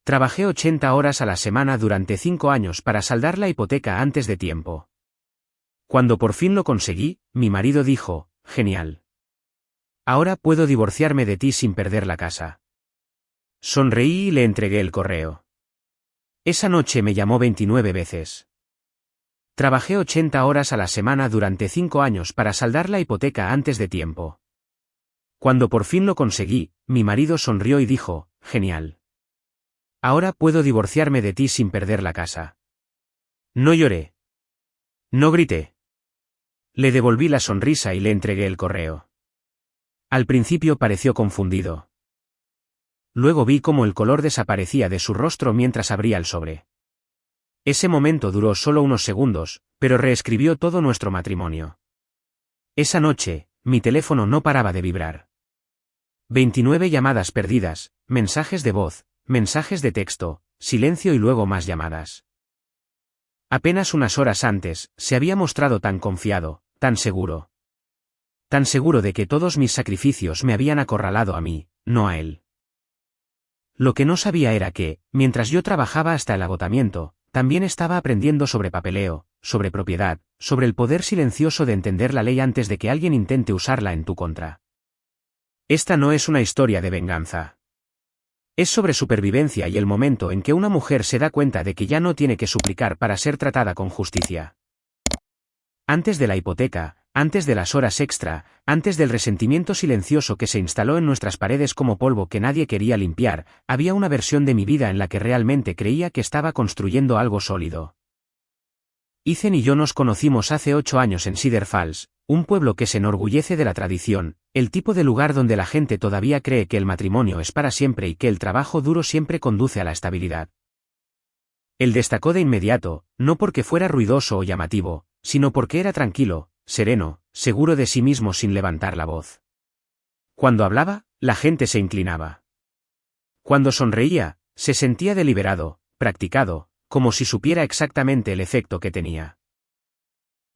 Trabajé 80 horas a la semana durante 5 años para saldar la hipoteca antes de tiempo. Cuando por fin lo conseguí, mi marido dijo, «Genial. Ahora puedo divorciarme de ti sin perder la casa». Sonreí y le entregué el correo. Esa noche me llamó 29 veces. Trabajé 80 horas a la semana durante 5 años para saldar la hipoteca antes de tiempo. Cuando por fin lo conseguí, mi marido sonrió y dijo, «Genial. Ahora puedo divorciarme de ti sin perder la casa». No lloré. No grité. Le devolví la sonrisa y le entregué el correo. Al principio pareció confundido. Luego vi cómo el color desaparecía de su rostro mientras abría el sobre. Ese momento duró solo unos segundos, pero reescribió todo nuestro matrimonio. Esa noche, mi teléfono no paraba de vibrar. 29 llamadas perdidas, mensajes de voz, mensajes de texto, silencio y luego más llamadas. Apenas unas horas antes, se había mostrado tan confiado, tan seguro. Tan seguro de que todos mis sacrificios me habían acorralado a mí, no a él. Lo que no sabía era que, mientras yo trabajaba hasta el agotamiento, también estaba aprendiendo sobre papeleo, sobre propiedad, sobre el poder silencioso de entender la ley antes de que alguien intente usarla en tu contra. Esta no es una historia de venganza. Es sobre supervivencia y el momento en que una mujer se da cuenta de que ya no tiene que suplicar para ser tratada con justicia. Antes de la hipoteca, antes de las horas extra, antes del resentimiento silencioso que se instaló en nuestras paredes como polvo que nadie quería limpiar, había una versión de mi vida en la que realmente creía que estaba construyendo algo sólido. Ethan y yo nos conocimos hace 8 años en Cedar Falls, un pueblo que se enorgullece de la tradición, el tipo de lugar donde la gente todavía cree que el matrimonio es para siempre y que el trabajo duro siempre conduce a la estabilidad. Él destacó de inmediato, no porque fuera ruidoso o llamativo, sino porque era tranquilo, sereno, seguro de sí mismo sin levantar la voz. Cuando hablaba, la gente se inclinaba. Cuando sonreía, se sentía deliberado, practicado, como si supiera exactamente el efecto que tenía.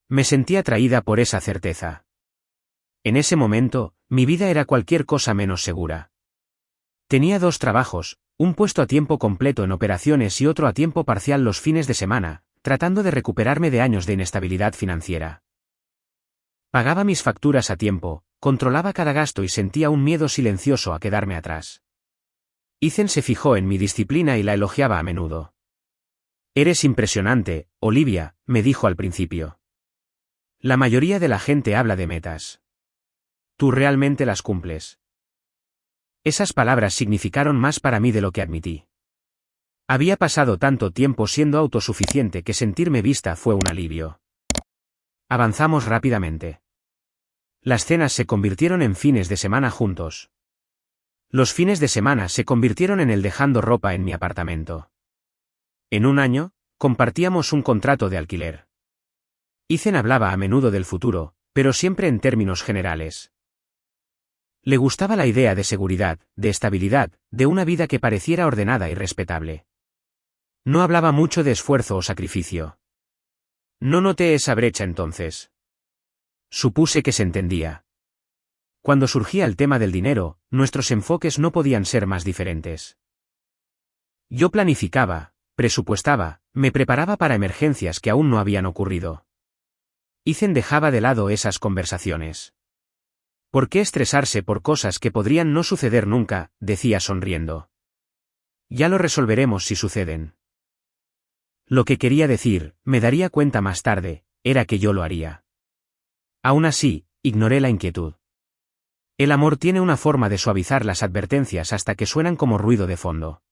Me sentía atraída por esa certeza. En ese momento, mi vida era cualquier cosa menos segura. Tenía 2 trabajos, un puesto a tiempo completo en operaciones y otro a tiempo parcial los fines de semana, tratando de recuperarme de años de inestabilidad financiera. Pagaba mis facturas a tiempo, controlaba cada gasto y sentía un miedo silencioso a quedarme atrás. Ethan se fijó en mi disciplina y la elogiaba a menudo. «Eres impresionante, Olivia», me dijo al principio. «La mayoría de la gente habla de metas. Tú realmente las cumples». Esas palabras significaron más para mí de lo que admití. Había pasado tanto tiempo siendo autosuficiente que sentirme vista fue un alivio. Avanzamos rápidamente. Las cenas se convirtieron en fines de semana juntos. Los fines de semana se convirtieron en el dejando ropa en mi apartamento. En un año, compartíamos un contrato de alquiler. Ethan hablaba a menudo del futuro, pero siempre en términos generales. Le gustaba la idea de seguridad, de estabilidad, de una vida que pareciera ordenada y respetable. No hablaba mucho de esfuerzo o sacrificio. No noté esa brecha entonces. Supuse que se entendía. Cuando surgía el tema del dinero, nuestros enfoques no podían ser más diferentes. Yo planificaba, presupuestaba, me preparaba para emergencias que aún no habían ocurrido. Ethan dejaba de lado esas conversaciones. ¿Por qué estresarse por cosas que podrían no suceder nunca?, decía sonriendo. Ya lo resolveremos si suceden. Lo que quería decir, me daría cuenta más tarde, era que yo lo haría. Aún así, ignoré la inquietud. El amor tiene una forma de suavizar las advertencias hasta que suenan como ruido de fondo.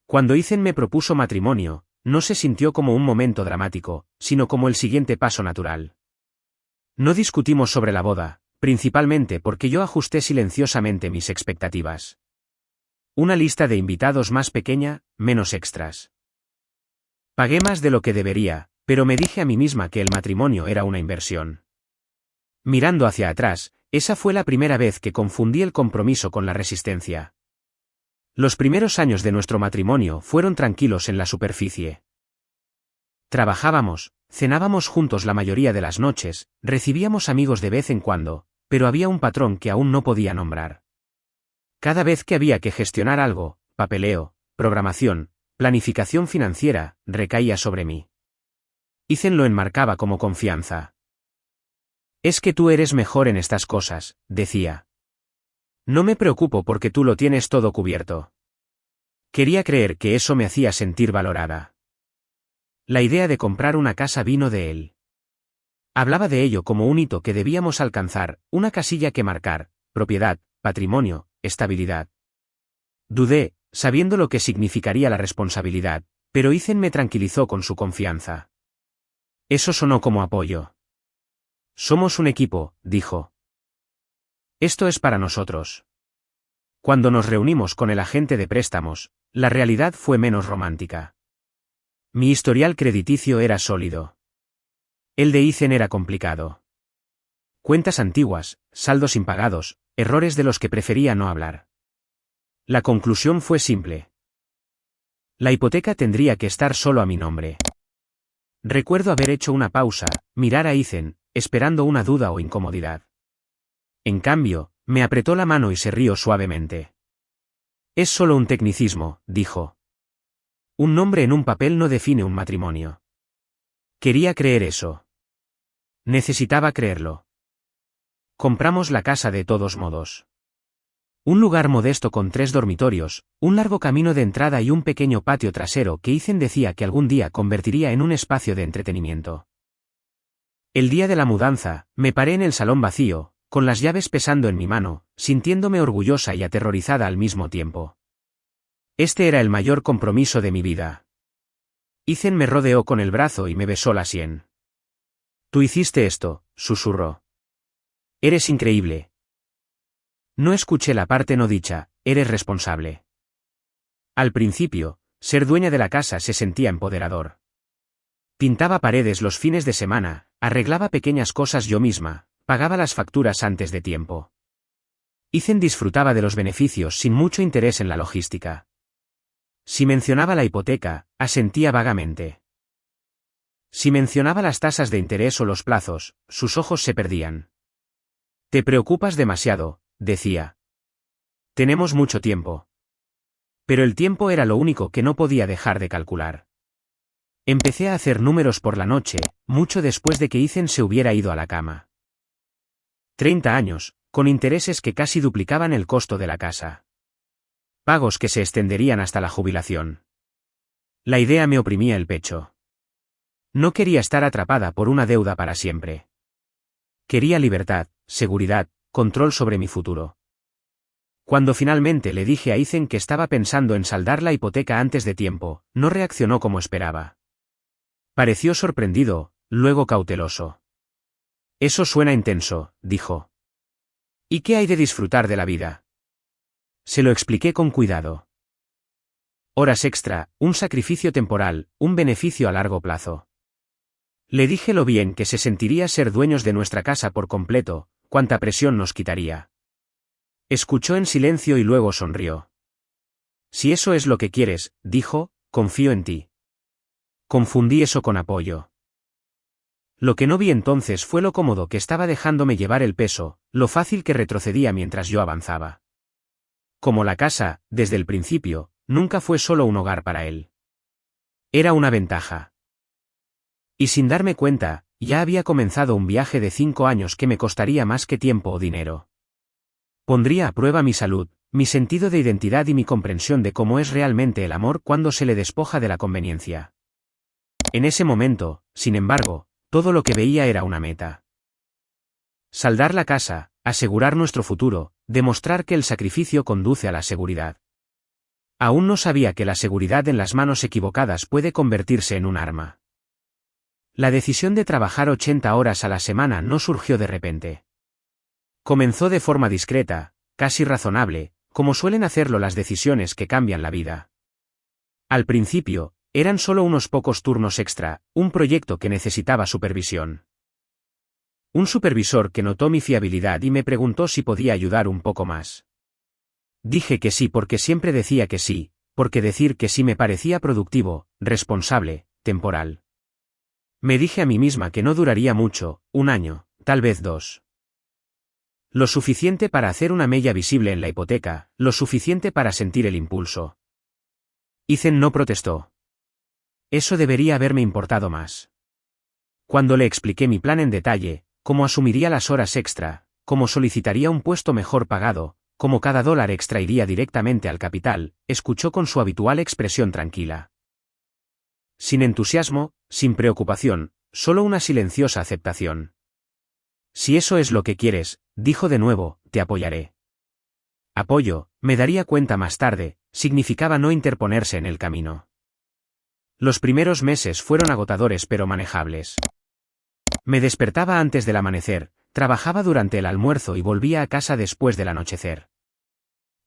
Cuando Ethan me propuso matrimonio, no se sintió como un momento dramático, sino como el siguiente paso natural. No discutimos sobre la boda, principalmente porque yo ajusté silenciosamente mis expectativas. Una lista de invitados más pequeña, menos extras. Pagué más de lo que debería, pero me dije a mí misma que el matrimonio era una inversión. Mirando hacia atrás, esa fue la primera vez que confundí el compromiso con la resistencia. Los primeros años de nuestro matrimonio fueron tranquilos en la superficie. Trabajábamos, cenábamos juntos la mayoría de las noches, recibíamos amigos de vez en cuando, pero había un patrón que aún no podía nombrar. Cada vez que había que gestionar algo, papeleo, programación, planificación financiera, recaía sobre mí. Ethan lo enmarcaba como confianza. Es que tú eres mejor en estas cosas, decía. No me preocupo porque tú lo tienes todo cubierto. Quería creer que eso me hacía sentir valorada. La idea de comprar una casa vino de él. Hablaba de ello como un hito que debíamos alcanzar, una casilla que marcar, propiedad, patrimonio, estabilidad. Dudé, sabiendo lo que significaría la responsabilidad, pero Ethan me tranquilizó con su confianza. Eso sonó como apoyo. Somos un equipo, dijo. Esto es para nosotros. Cuando nos reunimos con el agente de préstamos, la realidad fue menos romántica. Mi historial crediticio era sólido. El de Ethan era complicado. Cuentas antiguas, saldos impagados, errores de los que prefería no hablar. La conclusión fue simple. La hipoteca tendría que estar solo a mi nombre. Recuerdo haber hecho una pausa, mirar a Ethan, esperando una duda o incomodidad. En cambio, me apretó la mano y se rió suavemente. Es solo un tecnicismo, dijo. Un nombre en un papel no define un matrimonio. Quería creer eso. Necesitaba creerlo. Compramos la casa de todos modos. Un lugar modesto con 3 dormitorios, un largo camino de entrada y un pequeño patio trasero que Ethan decía que algún día convertiría en un espacio de entretenimiento. El día de la mudanza, me paré en el salón vacío, con las llaves pesando en mi mano, sintiéndome orgullosa y aterrorizada al mismo tiempo. Este era el mayor compromiso de mi vida. Ethan me rodeó con el brazo y me besó la sien. Tú hiciste esto, susurró. Eres increíble. No escuché la parte no dicha, eres responsable. Al principio, ser dueña de la casa se sentía empoderador. Pintaba paredes los fines de semana, arreglaba pequeñas cosas yo misma, pagaba las facturas antes de tiempo. Ethan disfrutaba de los beneficios sin mucho interés en la logística. Si mencionaba la hipoteca, asentía vagamente. Si mencionaba las tasas de interés o los plazos, sus ojos se perdían. Te preocupas demasiado, decía. Tenemos mucho tiempo. Pero el tiempo era lo único que no podía dejar de calcular. Empecé a hacer números por la noche, mucho después de que Ethan se hubiera ido a la cama. 30 años, con intereses que casi duplicaban el costo de la casa. Pagos que se extenderían hasta la jubilación. La idea me oprimía el pecho. No quería estar atrapada por una deuda para siempre. Quería libertad, seguridad, control sobre mi futuro. Cuando finalmente le dije a Ethan que estaba pensando en saldar la hipoteca antes de tiempo, no reaccionó como esperaba. Pareció sorprendido, luego cauteloso. Eso suena intenso, dijo. ¿Y qué hay de disfrutar de la vida? Se lo expliqué con cuidado. Horas extra, un sacrificio temporal, un beneficio a largo plazo. Le dije lo bien que se sentiría ser dueños de nuestra casa por completo, cuánta presión nos quitaría. Escuchó en silencio y luego sonrió. Si eso es lo que quieres, dijo, confío en ti. Confundí eso con apoyo. Lo que no vi entonces fue lo cómodo que estaba dejándome llevar el peso, lo fácil que retrocedía mientras yo avanzaba. Como la casa, desde el principio, nunca fue solo un hogar para él. Era una ventaja. Y sin darme cuenta, ya había comenzado un viaje de 5 años que me costaría más que tiempo o dinero. Pondría a prueba mi salud, mi sentido de identidad y mi comprensión de cómo es realmente el amor cuando se le despoja de la conveniencia. En ese momento, sin embargo, todo lo que veía era una meta. Saldar la casa, asegurar nuestro futuro, demostrar que el sacrificio conduce a la seguridad. Aún no sabía que la seguridad en las manos equivocadas puede convertirse en un arma. La decisión de trabajar 80 horas a la semana no surgió de repente. Comenzó de forma discreta, casi razonable, como suelen hacerlo las decisiones que cambian la vida. Al principio, eran solo unos pocos turnos extra, un proyecto que necesitaba supervisión. Un supervisor que notó mi fiabilidad y me preguntó si podía ayudar un poco más. Dije que sí porque siempre decía que sí, porque decir que sí me parecía productivo, responsable, temporal. Me dije a mí misma que no duraría mucho, 1 año, tal vez 2. Lo suficiente para hacer una mella visible en la hipoteca, lo suficiente para sentir el impulso. Ethan no protestó. Eso debería haberme importado más. Cuando le expliqué mi plan en detalle, cómo asumiría las horas extra, cómo solicitaría un puesto mejor pagado, cómo cada dólar extra iría directamente al capital, escuchó con su habitual expresión tranquila. Sin entusiasmo, sin preocupación, solo una silenciosa aceptación. Si eso es lo que quieres, dijo de nuevo, te apoyaré. Apoyo, me daría cuenta más tarde, significaba no interponerse en el camino. Los primeros meses fueron agotadores pero manejables. Me despertaba antes del amanecer, trabajaba durante el almuerzo y volvía a casa después del anochecer.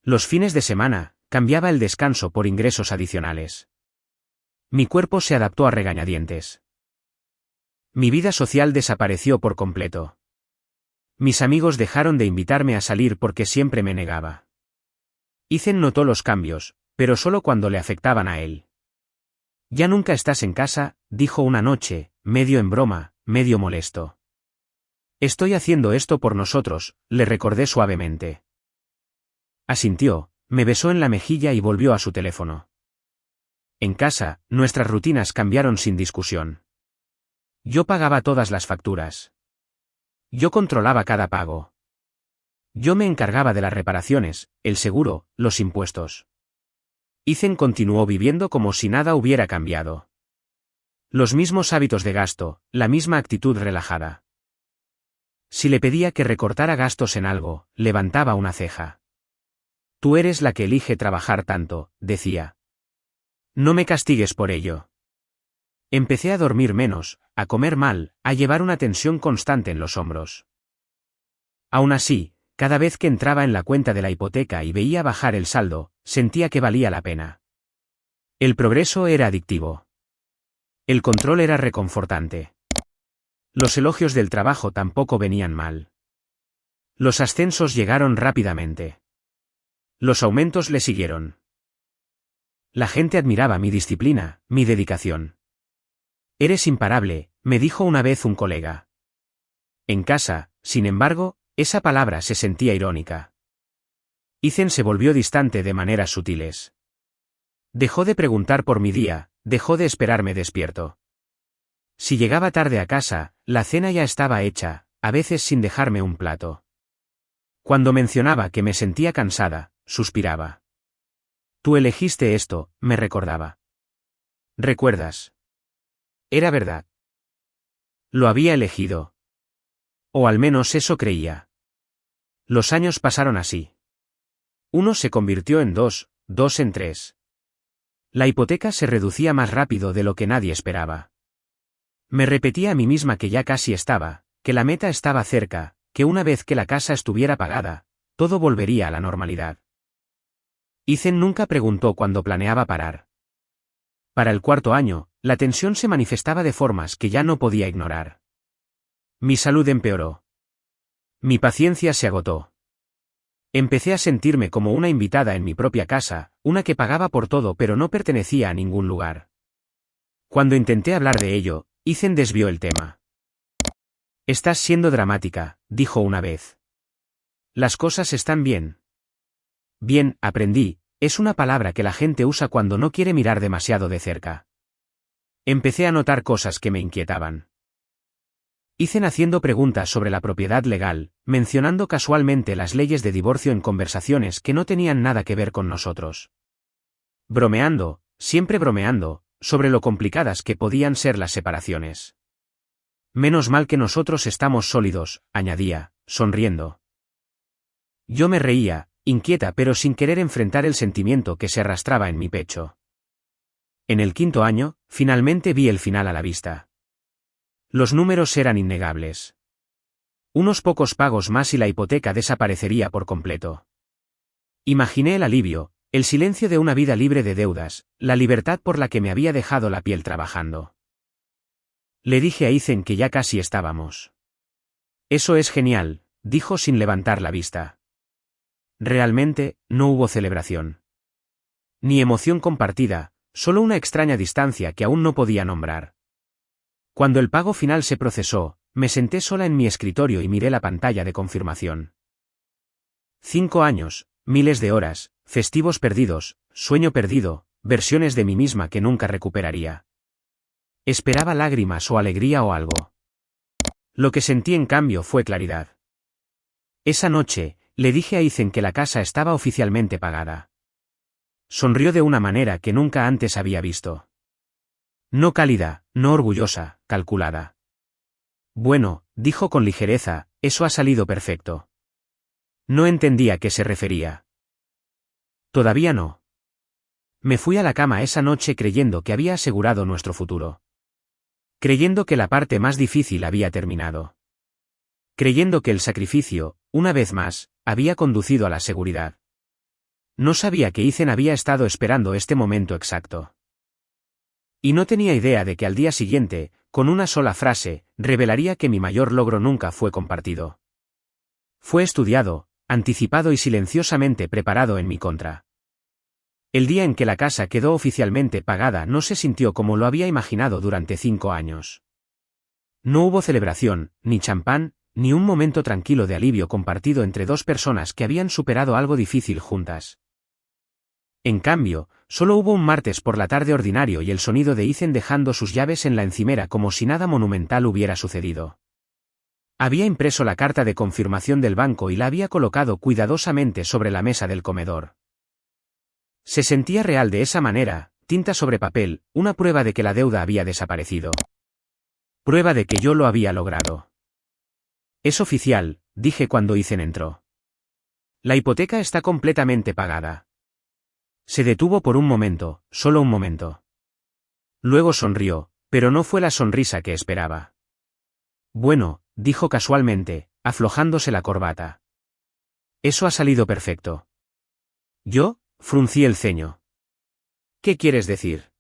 Los fines de semana, cambiaba el descanso por ingresos adicionales. Mi cuerpo se adaptó a regañadientes. Mi vida social desapareció por completo. Mis amigos dejaron de invitarme a salir porque siempre me negaba. Ethan notó los cambios, pero solo cuando le afectaban a él. Ya nunca estás en casa, dijo una noche, medio en broma, medio molesto. Estoy haciendo esto por nosotros, le recordé suavemente. Asintió, me besó en la mejilla y volvió a su teléfono. En casa, nuestras rutinas cambiaron sin discusión. Yo pagaba todas las facturas. Yo controlaba cada pago. Yo me encargaba de las reparaciones, el seguro, los impuestos. Ethan continuó viviendo como si nada hubiera cambiado. Los mismos hábitos de gasto, la misma actitud relajada. Si le pedía que recortara gastos en algo, levantaba una ceja. Tú eres la que elige trabajar tanto, decía. No me castigues por ello. Empecé a dormir menos, a comer mal, a llevar una tensión constante en los hombros. Aún así, cada vez que entraba en la cuenta de la hipoteca y veía bajar el saldo, sentía que valía la pena. El progreso era adictivo. El control era reconfortante. Los elogios del trabajo tampoco venían mal. Los ascensos llegaron rápidamente. Los aumentos le siguieron. La gente admiraba mi disciplina, mi dedicación. Eres imparable, me dijo una vez un colega. En casa, sin embargo, esa palabra se sentía irónica. Ethan se volvió distante de maneras sutiles. Dejó de preguntar por mi día, dejó de esperarme despierto. Si llegaba tarde a casa, la cena ya estaba hecha, a veces sin dejarme un plato. Cuando mencionaba que me sentía cansada, suspiraba. Tú elegiste esto, me recordaba. ¿Recuerdas? Era verdad. Lo había elegido. O al menos eso creía. Los años pasaron así. Uno se convirtió en dos en tres. La hipoteca se reducía más rápido de lo que nadie esperaba. Me repetía a mí misma que ya casi estaba, que la meta estaba cerca, que una vez que la casa estuviera pagada, todo volvería a la normalidad. Ethan nunca preguntó cuándo planeaba parar. Para el cuarto año, la tensión se manifestaba de formas que ya no podía ignorar. Mi salud empeoró. Mi paciencia se agotó. Empecé a sentirme como una invitada en mi propia casa, una que pagaba por todo pero no pertenecía a ningún lugar. Cuando intenté hablar de ello, Ethan desvió el tema. Estás siendo dramática, dijo una vez. Las cosas están bien. Bien, aprendí, es una palabra que la gente usa cuando no quiere mirar demasiado de cerca. Empecé a notar cosas que me inquietaban. Ethan haciendo preguntas sobre la propiedad legal, mencionando casualmente las leyes de divorcio en conversaciones que no tenían nada que ver con nosotros. Bromeando, siempre bromeando, sobre lo complicadas que podían ser las separaciones. Menos mal que nosotros estamos sólidos, añadía, sonriendo. Yo me reía, inquieta pero sin querer enfrentar el sentimiento que se arrastraba en mi pecho. En el quinto año, finalmente vi el final a la vista. Los números eran innegables. Unos pocos pagos más y la hipoteca desaparecería por completo. Imaginé el alivio, el silencio de una vida libre de deudas, la libertad por la que me había dejado la piel trabajando. Le dije a Ethan que ya casi estábamos. Eso es genial, dijo sin levantar la vista. Realmente, no hubo celebración. Ni emoción compartida, solo una extraña distancia que aún no podía nombrar. Cuando el pago final se procesó, me senté sola en mi escritorio y miré la pantalla de confirmación. 5 años, miles de horas, festivos perdidos, sueño perdido, versiones de mí misma que nunca recuperaría. Esperaba lágrimas o alegría o algo. Lo que sentí en cambio fue claridad. Esa noche, le dije a Ethan que la casa estaba oficialmente pagada. Sonrió de una manera que nunca antes había visto. No cálida, no orgullosa, calculada. Bueno, dijo con ligereza, eso ha salido perfecto. No entendía a qué se refería. Todavía no. Me fui a la cama esa noche creyendo que había asegurado nuestro futuro. Creyendo que la parte más difícil había terminado. Creyendo que el sacrificio, una vez más, había conducido a la seguridad. No sabía que Ethan había estado esperando este momento exacto. Y no tenía idea de que al día siguiente, con una sola frase, revelaría que mi mayor logro nunca fue compartido. Fue estudiado, anticipado y silenciosamente preparado en mi contra. El día en que la casa quedó oficialmente pagada no se sintió como lo había imaginado durante 5 años. No hubo celebración, ni champán, ni un momento tranquilo de alivio compartido entre dos personas que habían superado algo difícil juntas. En cambio, solo hubo un martes por la tarde ordinario y el sonido de Ethan dejando sus llaves en la encimera como si nada monumental hubiera sucedido. Había impreso la carta de confirmación del banco y la había colocado cuidadosamente sobre la mesa del comedor. Se sentía real de esa manera, tinta sobre papel, una prueba de que la deuda había desaparecido. Prueba de que yo lo había logrado. Es oficial, dije cuando Ethan entró. La hipoteca está completamente pagada. Se detuvo por un momento, solo un momento. Luego sonrió, pero no fue la sonrisa que esperaba. Bueno, dijo casualmente, aflojándose la corbata. Eso ha salido perfecto. Yo, fruncí el ceño. ¿Qué quieres decir?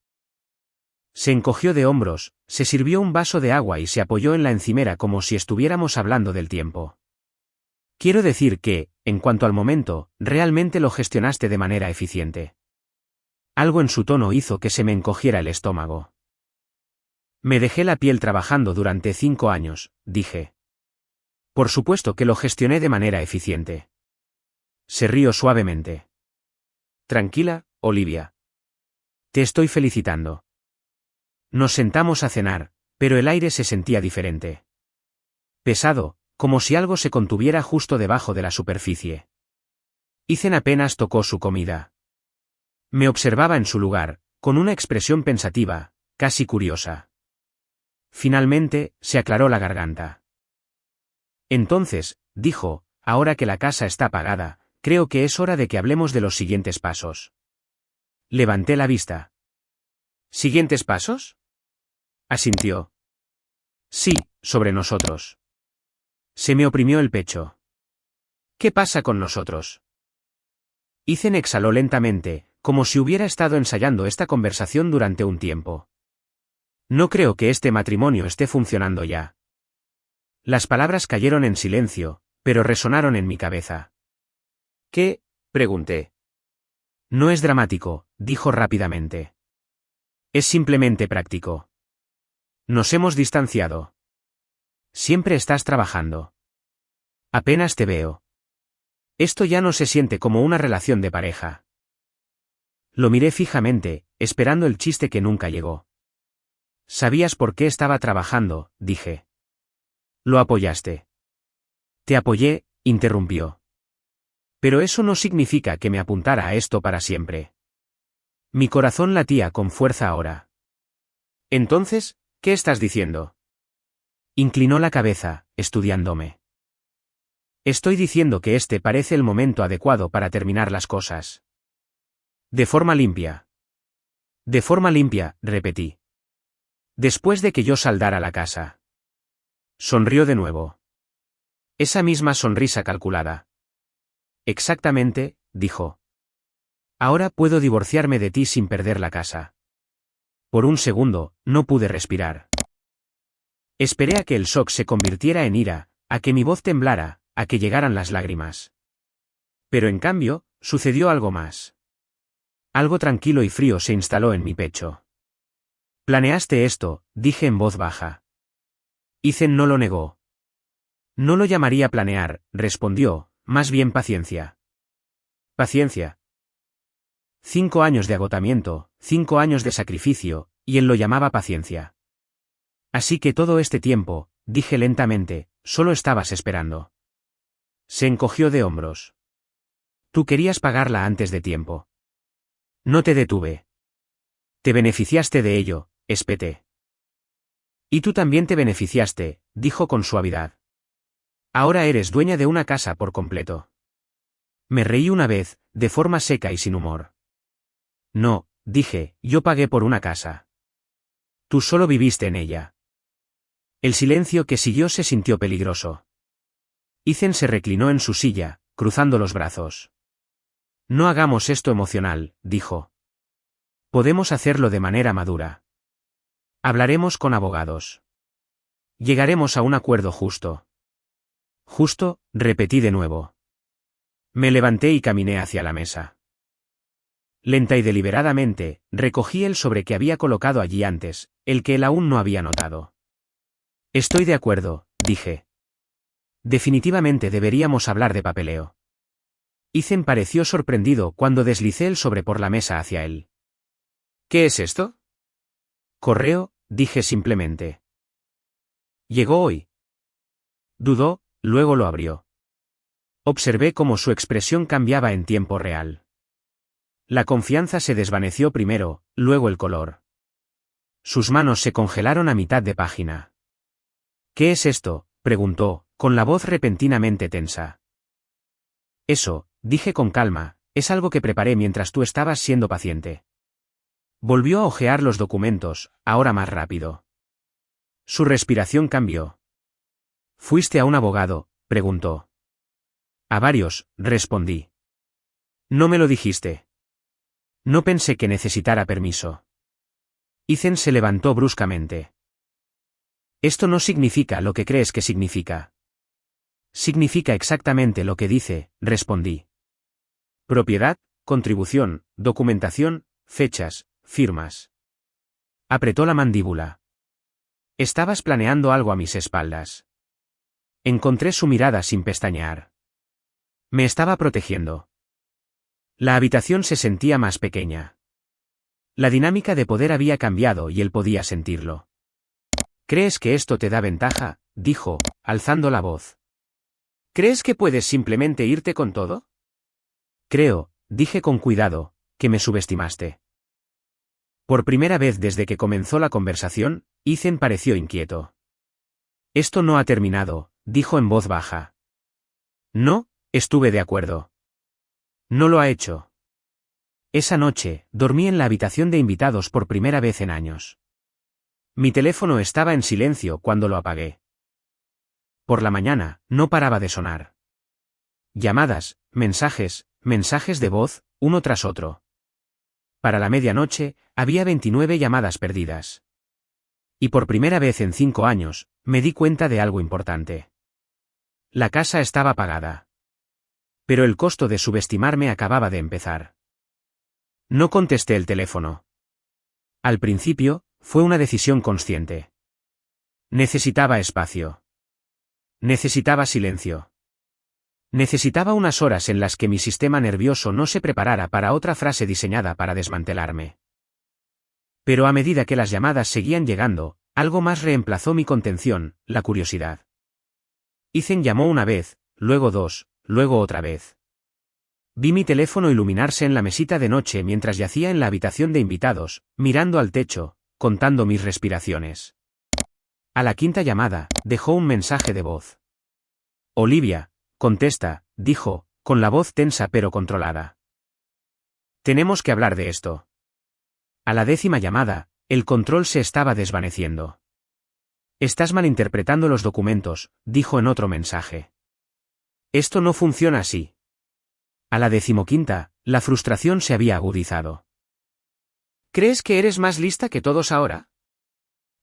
Se encogió de hombros, se sirvió un vaso de agua y se apoyó en la encimera como si estuviéramos hablando del tiempo. Quiero decir que, en cuanto al momento, realmente lo gestionaste de manera eficiente. Algo en su tono hizo que se me encogiera el estómago. Me dejé la piel trabajando durante 5 años, dije. Por supuesto que lo gestioné de manera eficiente. Se rió suavemente. Tranquila, Olivia. Te estoy felicitando. Nos sentamos a cenar, pero el aire se sentía diferente. Pesado, como si algo se contuviera justo debajo de la superficie. Ethan apenas tocó su comida. Me observaba en su lugar, con una expresión pensativa, casi curiosa. Finalmente, se aclaró la garganta. Entonces, dijo, ahora que la casa está pagada, creo que es hora de que hablemos de los siguientes pasos. Levanté la vista. ¿Siguientes pasos? Asintió. Sí, sobre nosotros. Se me oprimió el pecho. ¿Qué pasa con nosotros? Ethan exhaló lentamente, como si hubiera estado ensayando esta conversación durante un tiempo. No creo que este matrimonio esté funcionando ya. Las palabras cayeron en silencio, pero resonaron en mi cabeza. ¿Qué? Pregunté. No es dramático, dijo rápidamente. Es simplemente práctico. Nos hemos distanciado. Siempre estás trabajando. Apenas te veo. Esto ya no se siente como una relación de pareja. Lo miré fijamente, esperando el chiste que nunca llegó. ¿Sabías por qué estaba trabajando?, dije. Lo apoyaste. Te apoyé, interrumpió. Pero eso no significa que me apuntara a esto para siempre. Mi corazón latía con fuerza ahora. Entonces, ¿qué estás diciendo? Inclinó la cabeza, estudiándome. Estoy diciendo que este parece el momento adecuado para terminar las cosas. De forma limpia. De forma limpia, repetí. Después de que yo saldara la casa. Sonrió de nuevo. Esa misma sonrisa calculada. Exactamente, dijo. Ahora puedo divorciarme de ti sin perder la casa. Por un segundo, no pude respirar. Esperé a que el shock se convirtiera en ira, a que mi voz temblara, a que llegaran las lágrimas. Pero en cambio, sucedió algo más. Algo tranquilo y frío se instaló en mi pecho. Planeaste esto, dije en voz baja. Ethan no lo negó. No lo llamaría planear, respondió, más bien paciencia. Paciencia. 5 años de agotamiento, 5 años de sacrificio, y él lo llamaba paciencia. Así que todo este tiempo, dije lentamente, solo estabas esperando. Se encogió de hombros. Tú querías pagarla antes de tiempo. No te detuve. Te beneficiaste de ello, espeté. Y tú también te beneficiaste, dijo con suavidad. Ahora eres dueña de una casa por completo. Me reí una vez, de forma seca y sin humor. No, dije, yo pagué por una casa. Tú solo viviste en ella. El silencio que siguió se sintió peligroso. Ethan se reclinó en su silla, cruzando los brazos. No hagamos esto emocional, dijo. Podemos hacerlo de manera madura. Hablaremos con abogados. Llegaremos a un acuerdo justo. Justo, repetí de nuevo. Me levanté y caminé hacia la mesa. Lenta y deliberadamente, recogí el sobre que había colocado allí antes, el que él aún no había notado. Estoy de acuerdo, dije. Definitivamente deberíamos hablar de papeleo. Ethan pareció sorprendido cuando deslicé el sobre por la mesa hacia él. ¿Qué es esto? Correo, dije simplemente. Llegó hoy. Dudó, luego lo abrió. Observé cómo su expresión cambiaba en tiempo real. La confianza se desvaneció primero, luego el color. Sus manos se congelaron a mitad de página. ¿Qué es esto?, preguntó, con la voz repentinamente tensa. Eso, dije con calma, es algo que preparé mientras tú estabas siendo paciente. Volvió a hojear los documentos, ahora más rápido. Su respiración cambió. ¿Fuiste a un abogado?, preguntó. A varios, respondí. No me lo dijiste. No pensé que necesitara permiso. Ethan se levantó bruscamente. Esto no significa lo que crees que significa. Significa exactamente lo que dice, respondí. Propiedad, contribución, documentación, fechas, firmas. Apretó la mandíbula. Estabas planeando algo a mis espaldas. Encontré su mirada sin pestañear. Me estaba protegiendo. La habitación se sentía más pequeña. La dinámica de poder había cambiado y él podía sentirlo. ¿Crees que esto te da ventaja?, dijo, alzando la voz. ¿Crees que puedes simplemente irte con todo? Creo, dije con cuidado, que me subestimaste. Por primera vez desde que comenzó la conversación, Ethan pareció inquieto. Esto no ha terminado, dijo en voz baja. No, estuve de acuerdo. No lo ha hecho. Esa noche, dormí en la habitación de invitados por primera vez en años. Mi teléfono estaba en silencio cuando lo apagué. Por la mañana, no paraba de sonar. Llamadas, mensajes de voz, uno tras otro. Para la medianoche, había 29 llamadas perdidas. Y por primera vez en 5 años, me di cuenta de algo importante. La casa estaba pagada. Pero el costo de subestimarme acababa de empezar. No contesté el teléfono. Al principio, fue una decisión consciente. Necesitaba espacio. Necesitaba silencio. Necesitaba unas horas en las que mi sistema nervioso no se preparara para otra frase diseñada para desmantelarme. Pero a medida que las llamadas seguían llegando, algo más reemplazó mi contención, la curiosidad. Ethan llamó una vez, luego 2, luego otra vez. Vi mi teléfono iluminarse en la mesita de noche mientras yacía en la habitación de invitados, mirando al techo, contando mis respiraciones. A la 5ª llamada, dejó un mensaje de voz. Olivia, contesta, dijo, con la voz tensa pero controlada. Tenemos que hablar de esto. A la 10ª llamada, el control se estaba desvaneciendo. Estás malinterpretando los documentos, dijo en otro mensaje. Esto no funciona así. A la 15ª, la frustración se había agudizado. ¿Crees que eres más lista que todos ahora?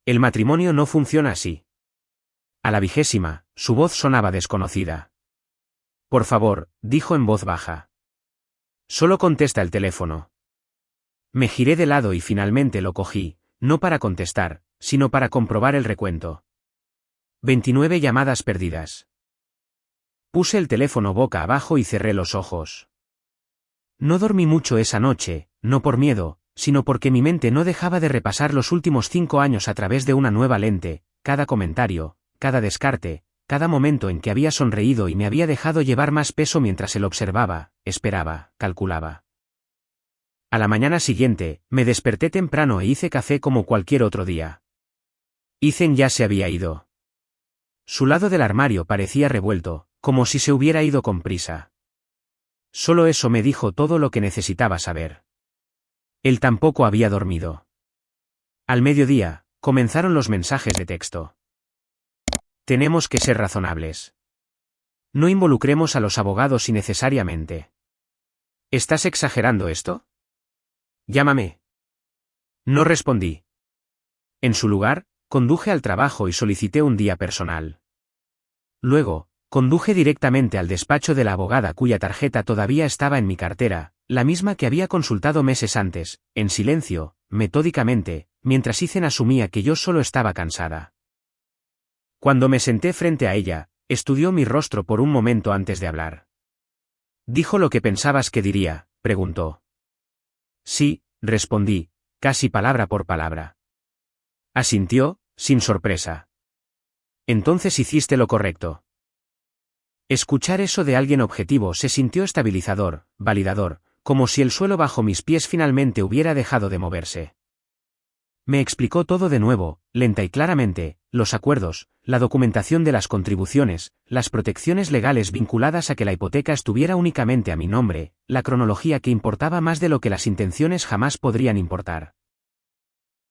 El matrimonio no funciona así. A la 20ª, su voz sonaba desconocida. Por favor, dijo en voz baja. Solo contesta el teléfono. Me giré de lado y finalmente lo cogí, no para contestar, sino para comprobar el recuento. 29 llamadas perdidas. Puse el teléfono boca abajo y cerré los ojos. No dormí mucho esa noche, no por miedo, sino porque mi mente no dejaba de repasar los últimos 5 años a través de una nueva lente, cada comentario, cada descarte, cada momento en que había sonreído y me había dejado llevar más peso mientras él observaba, esperaba, calculaba. A la mañana siguiente, me desperté temprano e hice café como cualquier otro día. Ethan ya se había ido. Su lado del armario parecía revuelto, como si se hubiera ido con prisa. Solo eso me dijo todo lo que necesitaba saber. Él tampoco había dormido. Al mediodía, comenzaron los mensajes de texto. Tenemos que ser razonables. No involucremos a los abogados innecesariamente. ¿Estás exagerando esto? Llámame. No respondí. En su lugar, conduje al trabajo y solicité un día personal. Luego, conduje directamente al despacho de la abogada cuya tarjeta todavía estaba en mi cartera, la misma que había consultado meses antes, en silencio, metódicamente, mientras Ethan asumía que yo solo estaba cansada. Cuando me senté frente a ella, estudió mi rostro por un momento antes de hablar. ¿Dijo lo que pensabas que diría?, preguntó. Sí, respondí, casi palabra por palabra. Asintió, sin sorpresa. Entonces hiciste lo correcto. Escuchar eso de alguien objetivo se sintió estabilizador, validador, como si el suelo bajo mis pies finalmente hubiera dejado de moverse. Me explicó todo de nuevo, lenta y claramente, los acuerdos, la documentación de las contribuciones, las protecciones legales vinculadas a que la hipoteca estuviera únicamente a mi nombre, la cronología que importaba más de lo que las intenciones jamás podrían importar.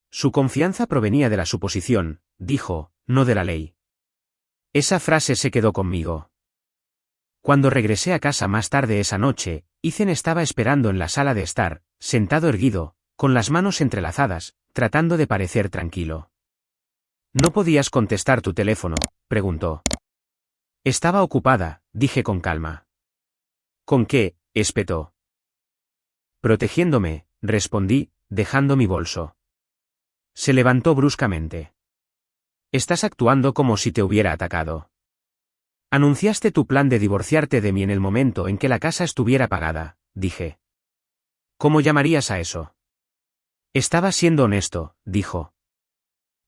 Su confianza provenía de la suposición, dijo, no de la ley. Esa frase se quedó conmigo. Cuando regresé a casa más tarde esa noche, Ethan estaba esperando en la sala de estar, sentado erguido, con las manos entrelazadas, tratando de parecer tranquilo. ¿No podías contestar tu teléfono?, preguntó. Estaba ocupada, dije con calma. ¿Con qué?, espetó. Protegiéndome, respondí, dejando mi bolso. Se levantó bruscamente. Estás actuando como si te hubiera atacado. Anunciaste tu plan de divorciarte de mí en el momento en que la casa estuviera pagada, dije. ¿Cómo llamarías a eso? Estaba siendo honesto, dijo.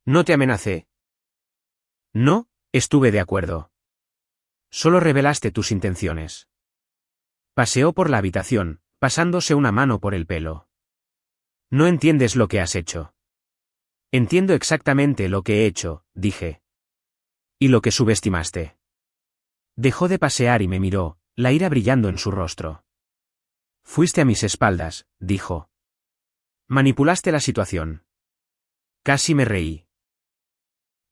No te amenacé. No, estuve de acuerdo. Solo revelaste tus intenciones. Paseó por la habitación, pasándose una mano por el pelo. No entiendes lo que has hecho. Entiendo exactamente lo que he hecho, dije. Y lo que subestimaste. Dejó de pasear y me miró, la ira brillando en su rostro. Fuiste a mis espaldas, dijo. Manipulaste la situación. Casi me reí.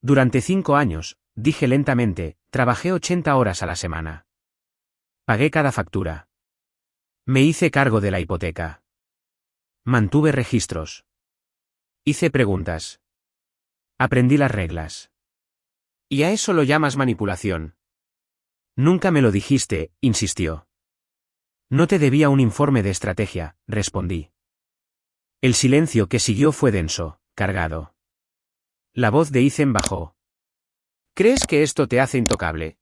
Durante 5 años, dije lentamente, trabajé 80 horas a la semana. Pagué cada factura. Me hice cargo de la hipoteca. Mantuve registros. Hice preguntas. Aprendí las reglas. ¿Y a eso lo llamas manipulación? Nunca me lo dijiste, insistió. No te debía un informe de estrategia, respondí. El silencio que siguió fue denso, cargado. La voz de Ethan bajó. ¿Crees que esto te hace intocable?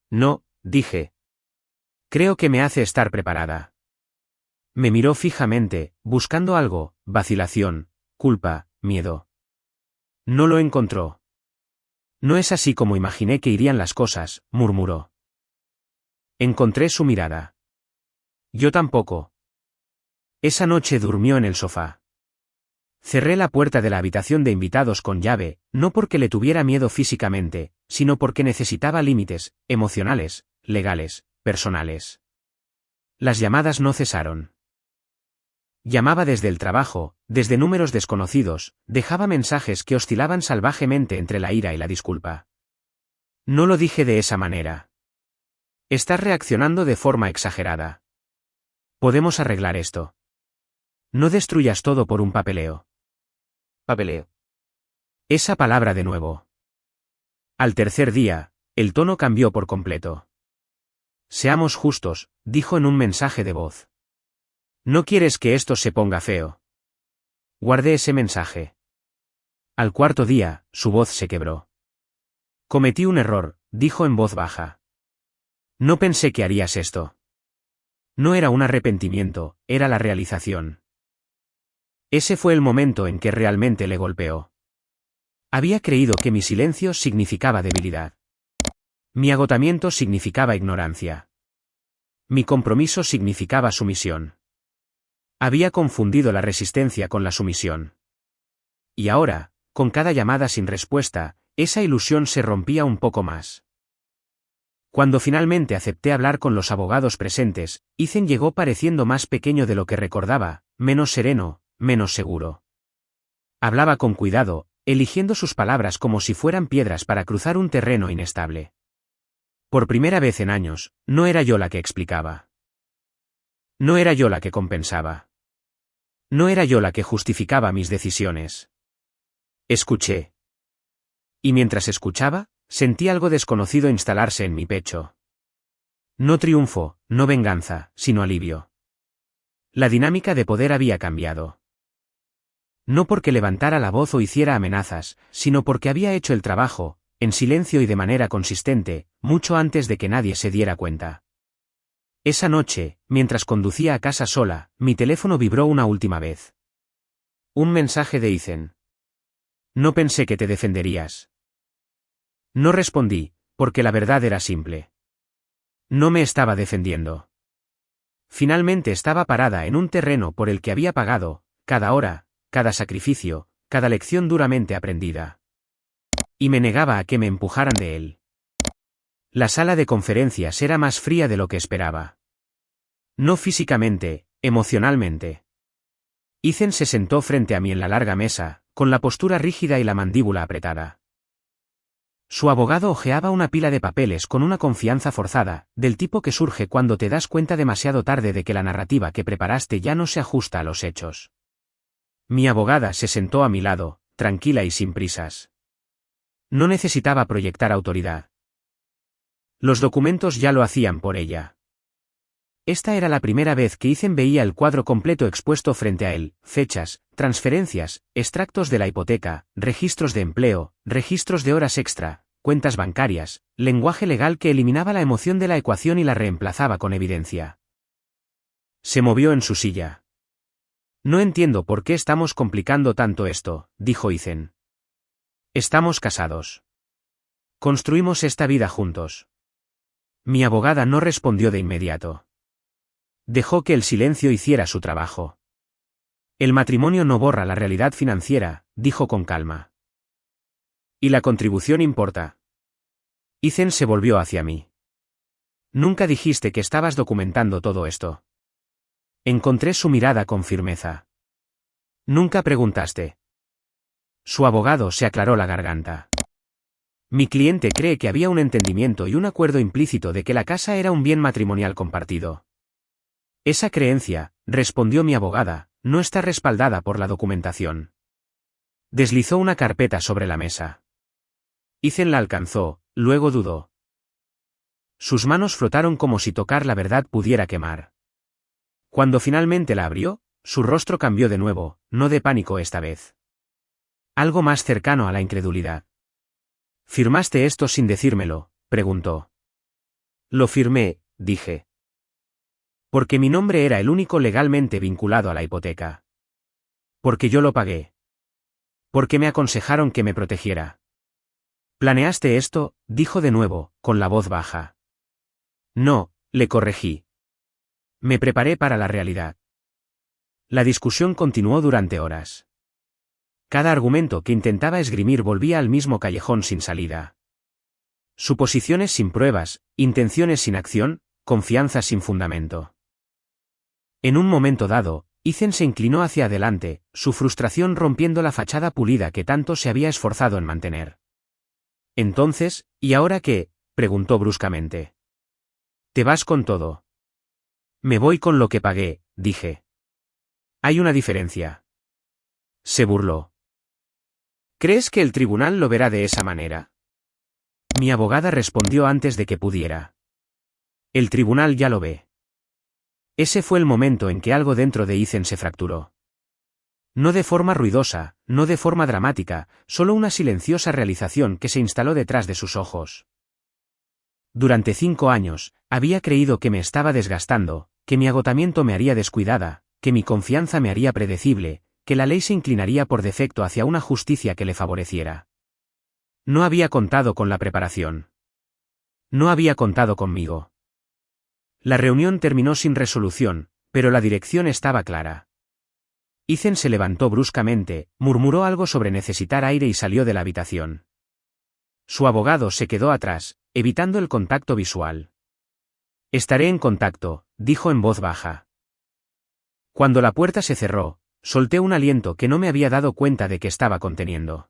No, dije. Creo que me hace estar preparada. Me miró fijamente, buscando algo, vacilación, culpa, miedo. No lo encontró. No es así como imaginé que irían las cosas, murmuró. Encontré su mirada. Yo tampoco. Esa noche durmió en el sofá. Cerré la puerta de la habitación de invitados con llave, no porque le tuviera miedo físicamente, sino porque necesitaba límites, emocionales, legales, personales. Las llamadas no cesaron. Llamaba desde el trabajo, desde números desconocidos, dejaba mensajes que oscilaban salvajemente entre la ira y la disculpa. No lo dije de esa manera. Estás reaccionando de forma exagerada. Podemos arreglar esto. No destruyas todo por un papeleo. Papeleo. Esa palabra de nuevo. Al tercer día, el tono cambió por completo. Seamos justos, dijo en un mensaje de voz. ¿No quieres que esto se ponga feo? Guardé ese mensaje. Al cuarto día, su voz se quebró. Cometí un error, dijo en voz baja. No pensé que harías esto. No era un arrepentimiento, era la realización. Ese fue el momento en que realmente le golpeó. Había creído que mi silencio significaba debilidad. Mi agotamiento significaba ignorancia. Mi compromiso significaba sumisión. Había confundido la resistencia con la sumisión. Y ahora, con cada llamada sin respuesta, esa ilusión se rompía un poco más. Cuando finalmente acepté hablar con los abogados presentes, Ethan llegó pareciendo más pequeño de lo que recordaba, menos sereno, menos seguro. Hablaba con cuidado, eligiendo sus palabras como si fueran piedras para cruzar un terreno inestable. Por primera vez en años, no era yo la que explicaba. No era yo la que compensaba. No era yo la que justificaba mis decisiones. Escuché. Y mientras escuchaba, sentí algo desconocido instalarse en mi pecho. No triunfo, no venganza, sino alivio. La dinámica de poder había cambiado. No porque levantara la voz o hiciera amenazas, sino porque había hecho el trabajo, en silencio y de manera consistente, mucho antes de que nadie se diera cuenta. Esa noche, mientras conducía a casa sola, mi teléfono vibró una última vez. Un mensaje de Ethan. No pensé que te defenderías. No respondí, porque la verdad era simple. No me estaba defendiendo. Finalmente estaba parada en un terreno por el que había pagado, cada hora, cada sacrificio, cada lección duramente aprendida. Y me negaba a que me empujaran de él. La sala de conferencias era más fría de lo que esperaba. No físicamente, emocionalmente. Ethan se sentó frente a mí en la larga mesa, con la postura rígida y la mandíbula apretada. Su abogado hojeaba una pila de papeles con una confianza forzada, del tipo que surge cuando te das cuenta demasiado tarde de que la narrativa que preparaste ya no se ajusta a los hechos. Mi abogada se sentó a mi lado, tranquila y sin prisas. No necesitaba proyectar autoridad. Los documentos ya lo hacían por ella. Esta era la primera vez que Ethan veía el cuadro completo expuesto frente a él: fechas, transferencias, extractos de la hipoteca, registros de empleo, registros de horas extra, cuentas bancarias, lenguaje legal que eliminaba la emoción de la ecuación y la reemplazaba con evidencia. Se movió en su silla. No entiendo por qué estamos complicando tanto esto, dijo Ethan. Estamos casados. Construimos esta vida juntos. Mi abogada no respondió de inmediato. Dejó que el silencio hiciera su trabajo. El matrimonio no borra la realidad financiera, dijo con calma. ¿Y la contribución importa? Ethan se volvió hacia mí. Nunca dijiste que estabas documentando todo esto. Encontré su mirada con firmeza. Nunca preguntaste. Su abogado se aclaró la garganta. Mi cliente cree que había un entendimiento y un acuerdo implícito de que la casa era un bien matrimonial compartido. Esa creencia, respondió mi abogada, no está respaldada por la documentación. Deslizó una carpeta sobre la mesa. Ethan la alcanzó, luego dudó. Sus manos flotaron como si tocar la verdad pudiera quemar. Cuando finalmente la abrió, su rostro cambió de nuevo, no de pánico esta vez. Algo más cercano a la incredulidad. ¿Firmaste esto sin decírmelo?, preguntó. Lo firmé, dije. Porque mi nombre era el único legalmente vinculado a la hipoteca. Porque yo lo pagué. Porque me aconsejaron que me protegiera. ¿Planeaste esto?, dijo de nuevo, con la voz baja. No, le corregí. Me preparé para la realidad. La discusión continuó durante horas. Cada argumento que intentaba esgrimir volvía al mismo callejón sin salida. Suposiciones sin pruebas, intenciones sin acción, confianza sin fundamento. En un momento dado, Ethan se inclinó hacia adelante, su frustración rompiendo la fachada pulida que tanto se había esforzado en mantener. Entonces, ¿y ahora qué?, preguntó bruscamente. ¿Te vas con todo? Me voy con lo que pagué, dije. Hay una diferencia. Se burló. ¿Crees que el tribunal lo verá de esa manera? Mi abogada respondió antes de que pudiera. El tribunal ya lo ve. Ese fue el momento en que algo dentro de Ethan se fracturó. No de forma ruidosa, no de forma dramática, solo una silenciosa realización que se instaló detrás de sus ojos. Durante 5 años, había creído que me estaba desgastando, que mi agotamiento me haría descuidada, que mi confianza me haría predecible, que la ley se inclinaría por defecto hacia una justicia que le favoreciera. No había contado con la preparación. No había contado conmigo. La reunión terminó sin resolución, pero la dirección estaba clara. Ethan se levantó bruscamente, murmuró algo sobre necesitar aire y salió de la habitación. Su abogado se quedó atrás, evitando el contacto visual. Estaré en contacto, dijo en voz baja. Cuando la puerta se cerró, solté un aliento que no me había dado cuenta de que estaba conteniendo.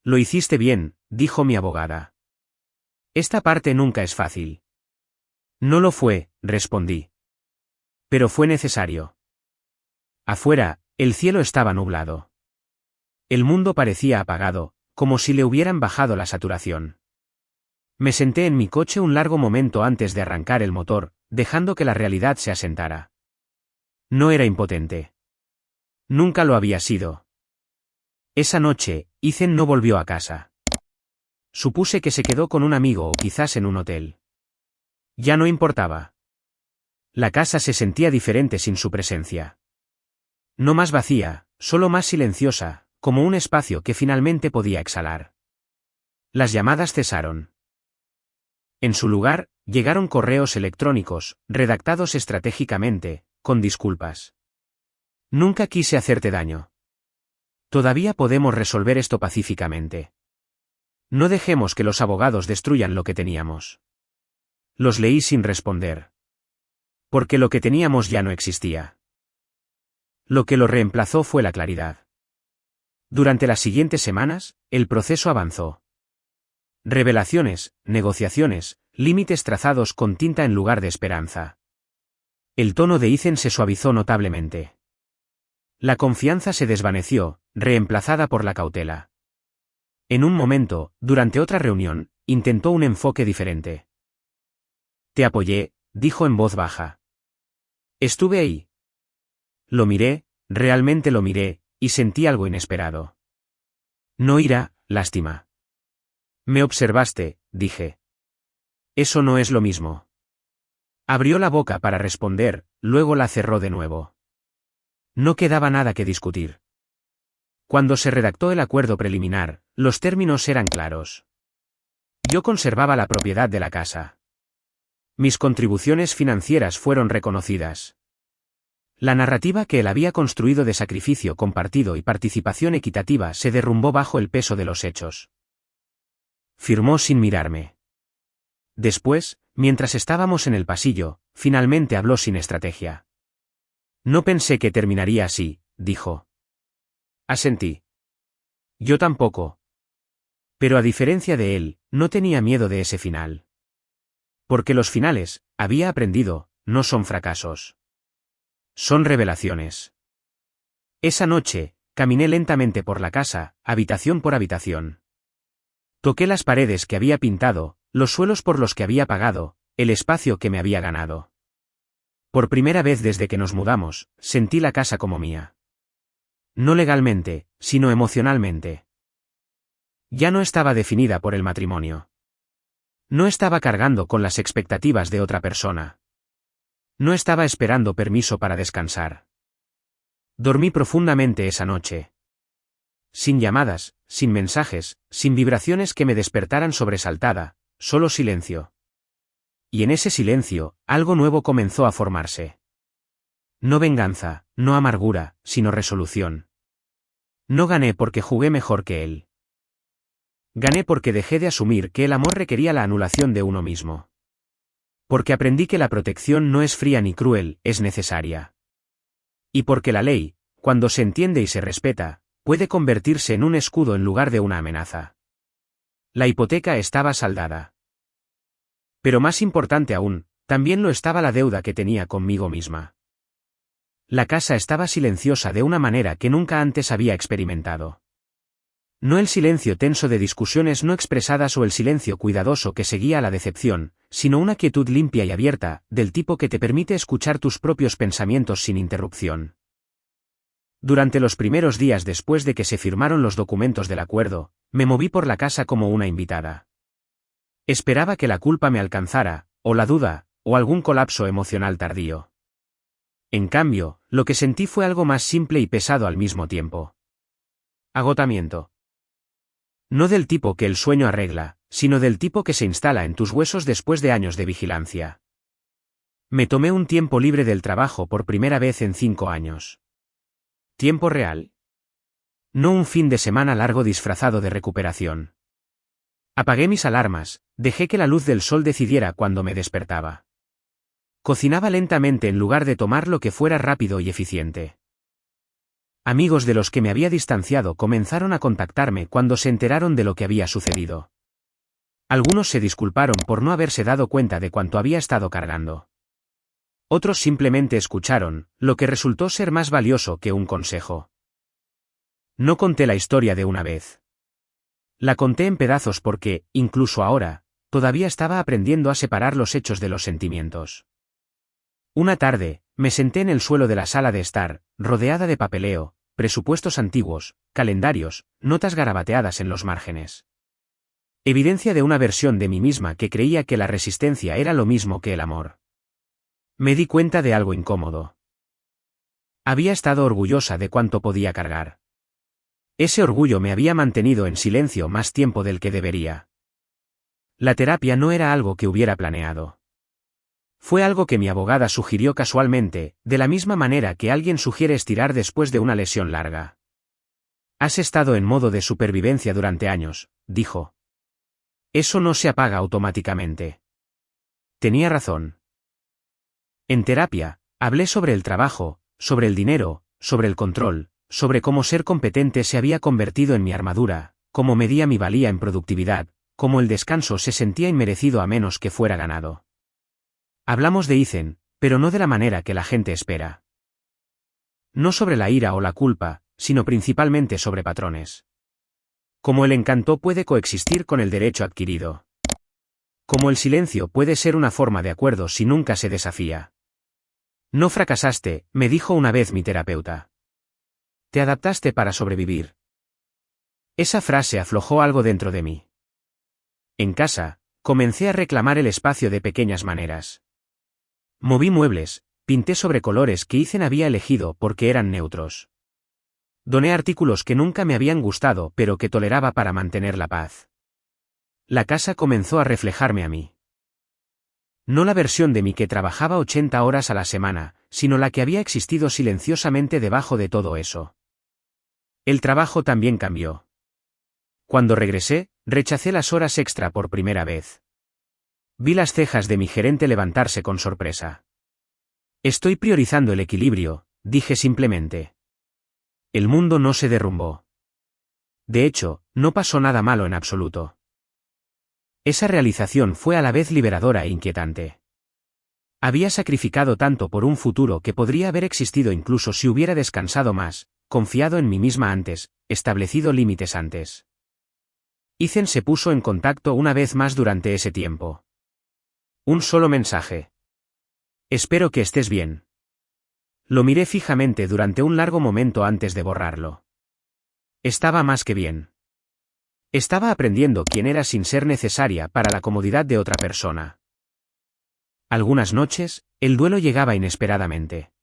Lo hiciste bien, dijo mi abogada. Esta parte nunca es fácil. No lo fue, respondí. Pero fue necesario. Afuera, el cielo estaba nublado. El mundo parecía apagado, como si le hubieran bajado la saturación. Me senté en mi coche un largo momento antes de arrancar el motor, dejando que la realidad se asentara. No era impotente. Nunca lo había sido. Esa noche, Ethan no volvió a casa. Supuse que se quedó con un amigo o quizás en un hotel. Ya no importaba. La casa se sentía diferente sin su presencia. No más vacía, solo más silenciosa, como un espacio que finalmente podía exhalar. Las llamadas cesaron. En su lugar, llegaron correos electrónicos, redactados estratégicamente, con disculpas. Nunca quise hacerte daño. Todavía podemos resolver esto pacíficamente. No dejemos que los abogados destruyan lo que teníamos. Los leí sin responder. Porque lo que teníamos ya no existía. Lo que lo reemplazó fue la claridad. Durante las siguientes semanas, el proceso avanzó. Revelaciones, negociaciones, límites trazados con tinta en lugar de esperanza. El tono de Ethan se suavizó notablemente. La confianza se desvaneció, reemplazada por la cautela. En un momento, durante otra reunión, intentó un enfoque diferente. Te apoyé, dijo en voz baja. Estuve ahí. Lo miré, realmente lo miré, y sentí algo inesperado. No ira, lástima. Me observaste, dije. Eso no es lo mismo. Abrió la boca para responder, luego la cerró de nuevo. No quedaba nada que discutir. Cuando se redactó el acuerdo preliminar, los términos eran claros. Yo conservaba la propiedad de la casa. Mis contribuciones financieras fueron reconocidas. La narrativa que él había construido de sacrificio compartido y participación equitativa se derrumbó bajo el peso de los hechos. Firmó sin mirarme. Después, mientras estábamos en el pasillo, finalmente habló sin estrategia. No pensé que terminaría así, dijo. Asentí. Yo tampoco. Pero a diferencia de él, no tenía miedo de ese final. Porque los finales, había aprendido, no son fracasos. Son revelaciones. Esa noche, caminé lentamente por la casa, habitación por habitación. Toqué las paredes que había pintado, los suelos por los que había pagado, el espacio que me había ganado. Por primera vez desde que nos mudamos, sentí la casa como mía. No legalmente, sino emocionalmente. Ya no estaba definida por el matrimonio. No estaba cargando con las expectativas de otra persona. No estaba esperando permiso para descansar. Dormí profundamente esa noche. Sin llamadas, sin mensajes, sin vibraciones que me despertaran sobresaltada, solo silencio. Y en ese silencio, algo nuevo comenzó a formarse. No venganza, no amargura, sino resolución. No gané porque jugué mejor que él. Gané porque dejé de asumir que el amor requería la anulación de uno mismo. Porque aprendí que la protección no es fría ni cruel, es necesaria. Y porque la ley, cuando se entiende y se respeta, puede convertirse en un escudo en lugar de una amenaza. La hipoteca estaba saldada. Pero más importante aún, también lo estaba la deuda que tenía conmigo misma. La casa estaba silenciosa de una manera que nunca antes había experimentado. No el silencio tenso de discusiones no expresadas o el silencio cuidadoso que seguía a la decepción, sino una quietud limpia y abierta, del tipo que te permite escuchar tus propios pensamientos sin interrupción. Durante los primeros días después de que se firmaron los documentos del acuerdo, me moví por la casa como una invitada. Esperaba que la culpa me alcanzara, o la duda, o algún colapso emocional tardío. En cambio, lo que sentí fue algo más simple y pesado al mismo tiempo. Agotamiento. No del tipo que el sueño arregla, sino del tipo que se instala en tus huesos después de años de vigilancia. Me tomé un tiempo libre del trabajo por primera vez en 5 años. Tiempo real. No un fin de semana largo disfrazado de recuperación. Apagué mis alarmas, dejé que la luz del sol decidiera cuando me despertaba. Cocinaba lentamente en lugar de tomar lo que fuera rápido y eficiente. Amigos de los que me había distanciado comenzaron a contactarme cuando se enteraron de lo que había sucedido. Algunos se disculparon por no haberse dado cuenta de cuánto había estado cargando. Otros simplemente escucharon, lo que resultó ser más valioso que un consejo. No conté la historia de una vez. La conté en pedazos porque, incluso ahora, todavía estaba aprendiendo a separar los hechos de los sentimientos. Una tarde, me senté en el suelo de la sala de estar, rodeada de papeleo, presupuestos antiguos, calendarios, notas garabateadas en los márgenes. Evidencia de una versión de mí misma que creía que la resistencia era lo mismo que el amor. Me di cuenta de algo incómodo. Había estado orgullosa de cuánto podía cargar. Ese orgullo me había mantenido en silencio más tiempo del que debería. La terapia no era algo que hubiera planeado. Fue algo que mi abogada sugirió casualmente, de la misma manera que alguien sugiere estirar después de una lesión larga. Has estado en modo de supervivencia durante años, dijo. Eso no se apaga automáticamente. Tenía razón. En terapia, hablé sobre el trabajo, sobre el dinero, sobre el control, sobre cómo ser competente se había convertido en mi armadura, cómo medía mi valía en productividad, cómo el descanso se sentía inmerecido a menos que fuera ganado. Hablamos de Ethan, pero no de la manera que la gente espera. No sobre la ira o la culpa, sino principalmente sobre patrones. Cómo el encanto puede coexistir con el derecho adquirido. Cómo el silencio puede ser una forma de acuerdo si nunca se desafía. No fracasaste, me dijo una vez mi terapeuta. Te adaptaste para sobrevivir. Esa frase aflojó algo dentro de mí. En casa, comencé a reclamar el espacio de pequeñas maneras. Moví muebles, pinté sobre colores que Ethan había elegido porque eran neutros. Doné artículos que nunca me habían gustado pero que toleraba para mantener la paz. La casa comenzó a reflejarme a mí. No la versión de mí que trabajaba 80 horas a la semana, sino la que había existido silenciosamente debajo de todo eso. El trabajo también cambió. Cuando regresé, rechacé las horas extra por primera vez. Vi las cejas de mi gerente levantarse con sorpresa. Estoy priorizando el equilibrio, dije simplemente. El mundo no se derrumbó. De hecho, no pasó nada malo en absoluto. Esa realización fue a la vez liberadora e inquietante. Había sacrificado tanto por un futuro que podría haber existido incluso si hubiera descansado más, confiado en mí misma antes, establecido límites antes. Ethan se puso en contacto una vez más durante ese tiempo. Un solo mensaje. Espero que estés bien. Lo miré fijamente durante un largo momento antes de borrarlo. Estaba más que bien. Estaba aprendiendo quién era sin ser necesaria para la comodidad de otra persona. Algunas noches, el duelo llegaba inesperadamente.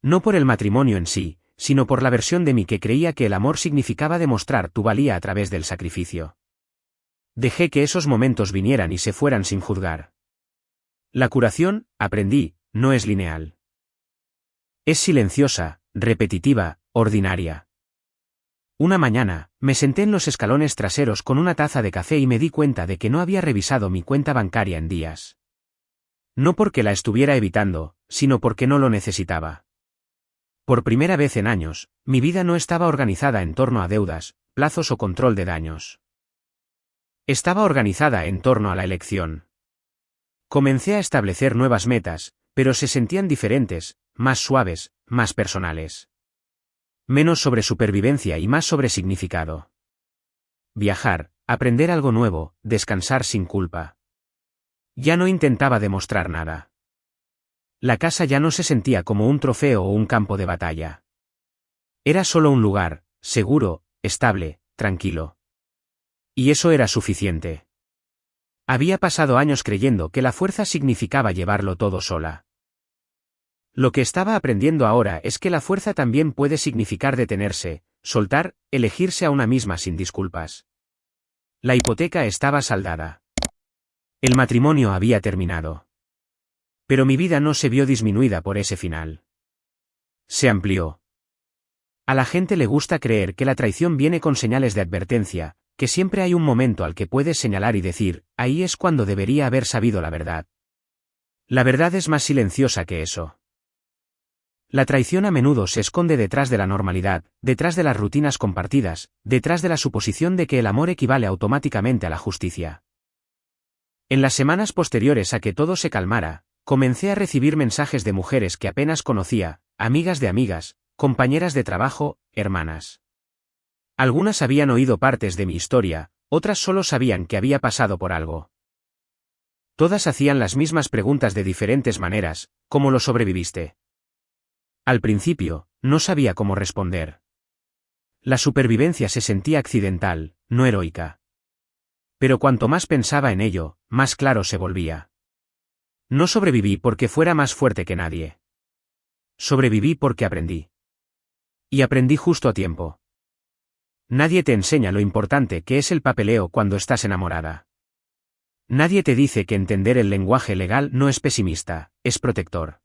No por el matrimonio en sí, sino por la versión de mí que creía que el amor significaba demostrar tu valía a través del sacrificio. Dejé que esos momentos vinieran y se fueran sin juzgar. La curación, aprendí, no es lineal. Es silenciosa, repetitiva, ordinaria. Una mañana, me senté en los escalones traseros con una taza de café y me di cuenta de que no había revisado mi cuenta bancaria en días. No porque la estuviera evitando, sino porque no lo necesitaba. Por primera vez en años, mi vida no estaba organizada en torno a deudas, plazos o control de daños. Estaba organizada en torno a la elección. Comencé a establecer nuevas metas, pero se sentían diferentes, más suaves, más personales. Menos sobre supervivencia y más sobre significado. Viajar, aprender algo nuevo, descansar sin culpa. Ya no intentaba demostrar nada. La casa ya no se sentía como un trofeo o un campo de batalla. Era solo un lugar, seguro, estable, tranquilo. Y eso era suficiente. Había pasado años creyendo que la fuerza significaba llevarlo todo sola. Lo que estaba aprendiendo ahora es que la fuerza también puede significar detenerse, soltar, elegirse a una misma sin disculpas. La hipoteca estaba saldada. El matrimonio había terminado. Pero mi vida no se vio disminuida por ese final. Se amplió. A la gente le gusta creer que la traición viene con señales de advertencia, que siempre hay un momento al que puedes señalar y decir, ahí es cuando debería haber sabido la verdad. La verdad es más silenciosa que eso. La traición a menudo se esconde detrás de la normalidad, detrás de las rutinas compartidas, detrás de la suposición de que el amor equivale automáticamente a la justicia. En las semanas posteriores a que todo se calmara, comencé a recibir mensajes de mujeres que apenas conocía, amigas de amigas, compañeras de trabajo, hermanas. Algunas habían oído partes de mi historia, otras solo sabían que había pasado por algo. Todas hacían las mismas preguntas de diferentes maneras: ¿cómo lo sobreviviste? Al principio, no sabía cómo responder. La supervivencia se sentía accidental, no heroica. Pero cuanto más pensaba en ello, más claro se volvía. No sobreviví porque fuera más fuerte que nadie. Sobreviví porque aprendí. Y aprendí justo a tiempo. Nadie te enseña lo importante que es el papeleo cuando estás enamorada. Nadie te dice que entender el lenguaje legal no es pesimista, es protector.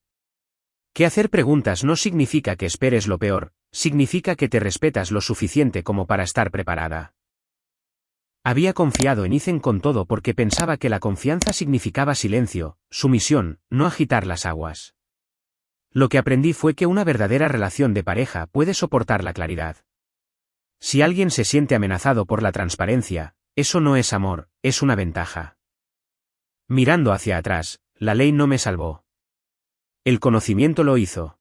Que hacer preguntas no significa que esperes lo peor, significa que te respetas lo suficiente como para estar preparada. Había confiado en Ethan con todo porque pensaba que la confianza significaba silencio, sumisión, no agitar las aguas. Lo que aprendí fue que una verdadera relación de pareja puede soportar la claridad. Si alguien se siente amenazado por la transparencia, eso no es amor, es una ventaja. Mirando hacia atrás, la ley no me salvó. El conocimiento lo hizo.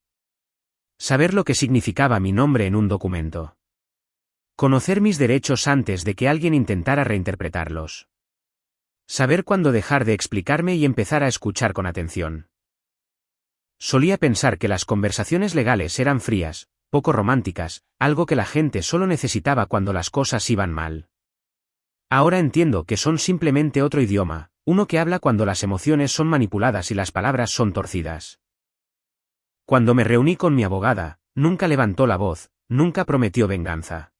Saber lo que significaba mi nombre en un documento. Conocer mis derechos antes de que alguien intentara reinterpretarlos. Saber cuándo dejar de explicarme y empezar a escuchar con atención. Solía pensar que las conversaciones legales eran frías, poco románticas, algo que la gente solo necesitaba cuando las cosas iban mal. Ahora entiendo que son simplemente otro idioma, uno que habla cuando las emociones son manipuladas y las palabras son torcidas. Cuando me reuní con mi abogada, nunca levantó la voz, nunca prometió venganza.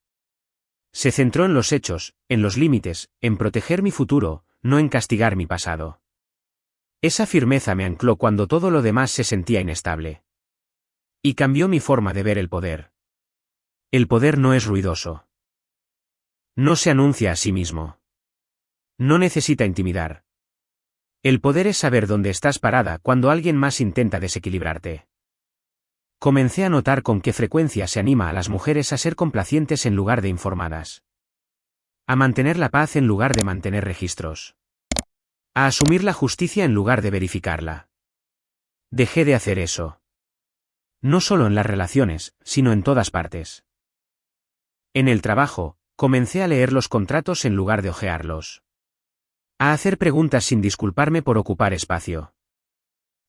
Se centró en los hechos, en los límites, en proteger mi futuro, no en castigar mi pasado. Esa firmeza me ancló cuando todo lo demás se sentía inestable. Y cambió mi forma de ver el poder. El poder no es ruidoso. No se anuncia a sí mismo. No necesita intimidar. El poder es saber dónde estás parada cuando alguien más intenta desequilibrarte. Comencé a notar con qué frecuencia se anima a las mujeres a ser complacientes en lugar de informadas. A mantener la paz en lugar de mantener registros. A asumir la justicia en lugar de verificarla. Dejé de hacer eso. No solo en las relaciones, sino en todas partes. En el trabajo, comencé a leer los contratos en lugar de hojearlos. A hacer preguntas sin disculparme por ocupar espacio.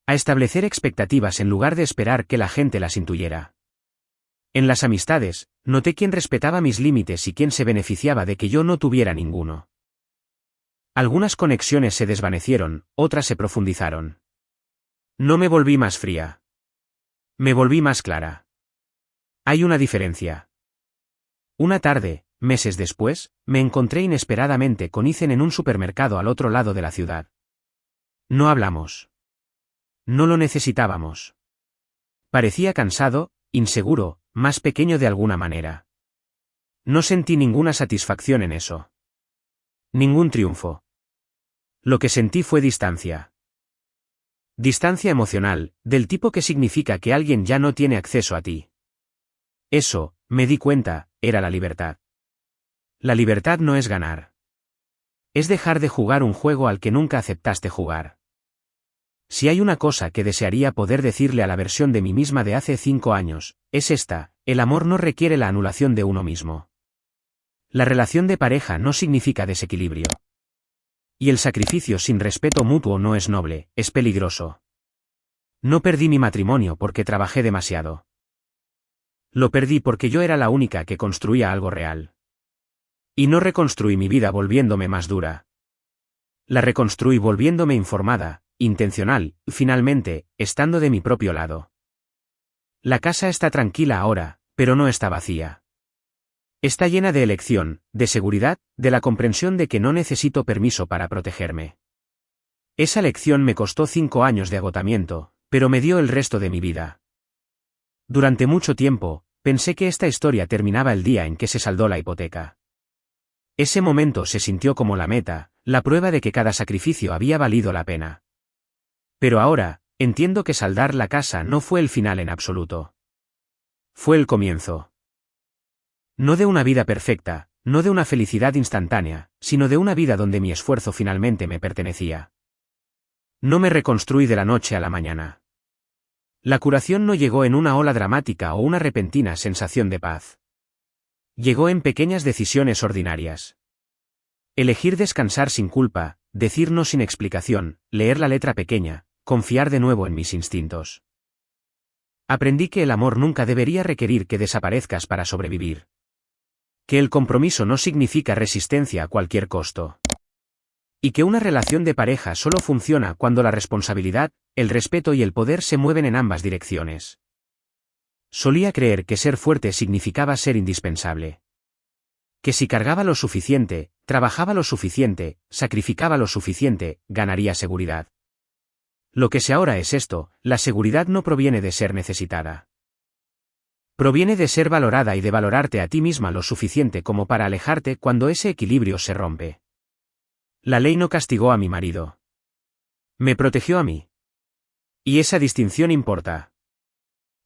A establecer expectativas en lugar de esperar que la gente las intuyera. En las amistades, noté quién respetaba mis límites y quién se beneficiaba de que yo no tuviera ninguno. Algunas conexiones se desvanecieron, otras se profundizaron. No me volví más fría. Me volví más clara. Hay una diferencia. Una tarde, meses después, me encontré inesperadamente con Ethan en un supermercado al otro lado de la ciudad. No hablamos. No lo necesitábamos. Parecía cansado, inseguro, más pequeño de alguna manera. No sentí ninguna satisfacción en eso. Ningún triunfo. Lo que sentí fue distancia. Distancia emocional, del tipo que significa que alguien ya no tiene acceso a ti. Eso, me di cuenta, era la libertad. La libertad no es ganar. Es dejar de jugar un juego al que nunca aceptaste jugar. Si hay una cosa que desearía poder decirle a la versión de mí misma de hace 5 años, es esta: el amor no requiere la anulación de uno mismo. La relación de pareja no significa desequilibrio. Y el sacrificio sin respeto mutuo no es noble, es peligroso. No perdí mi matrimonio porque trabajé demasiado. Lo perdí porque yo era la única que construía algo real. Y no reconstruí mi vida volviéndome más dura. La reconstruí volviéndome informada, intencional, finalmente, estando de mi propio lado. La casa está tranquila ahora, pero no está vacía. Está llena de elección, de seguridad, de la comprensión de que no necesito permiso para protegerme. Esa lección me costó 5 años de agotamiento, pero me dio el resto de mi vida. Durante mucho tiempo, pensé que esta historia terminaba el día en que se saldó la hipoteca. Ese momento se sintió como la meta, la prueba de que cada sacrificio había valido la pena. Pero ahora, entiendo que saldar la casa no fue el final en absoluto. Fue el comienzo. No de una vida perfecta, no de una felicidad instantánea, sino de una vida donde mi esfuerzo finalmente me pertenecía. No me reconstruí de la noche a la mañana. La curación no llegó en una ola dramática o una repentina sensación de paz. Llegó en pequeñas decisiones ordinarias. Elegir descansar sin culpa, decir no sin explicación, leer la letra pequeña, confiar de nuevo en mis instintos. Aprendí que el amor nunca debería requerir que desaparezcas para sobrevivir. Que el compromiso no significa resistencia a cualquier costo. Y que una relación de pareja solo funciona cuando la responsabilidad, el respeto y el poder se mueven en ambas direcciones. Solía creer que ser fuerte significaba ser indispensable. Que si cargaba lo suficiente, trabajaba lo suficiente, sacrificaba lo suficiente, ganaría seguridad. Lo que sé ahora es esto: la seguridad no proviene de ser necesitada. Proviene de ser valorada y de valorarte a ti misma lo suficiente como para alejarte cuando ese equilibrio se rompe. La ley no castigó a mi marido. Me protegió a mí. Y esa distinción importa.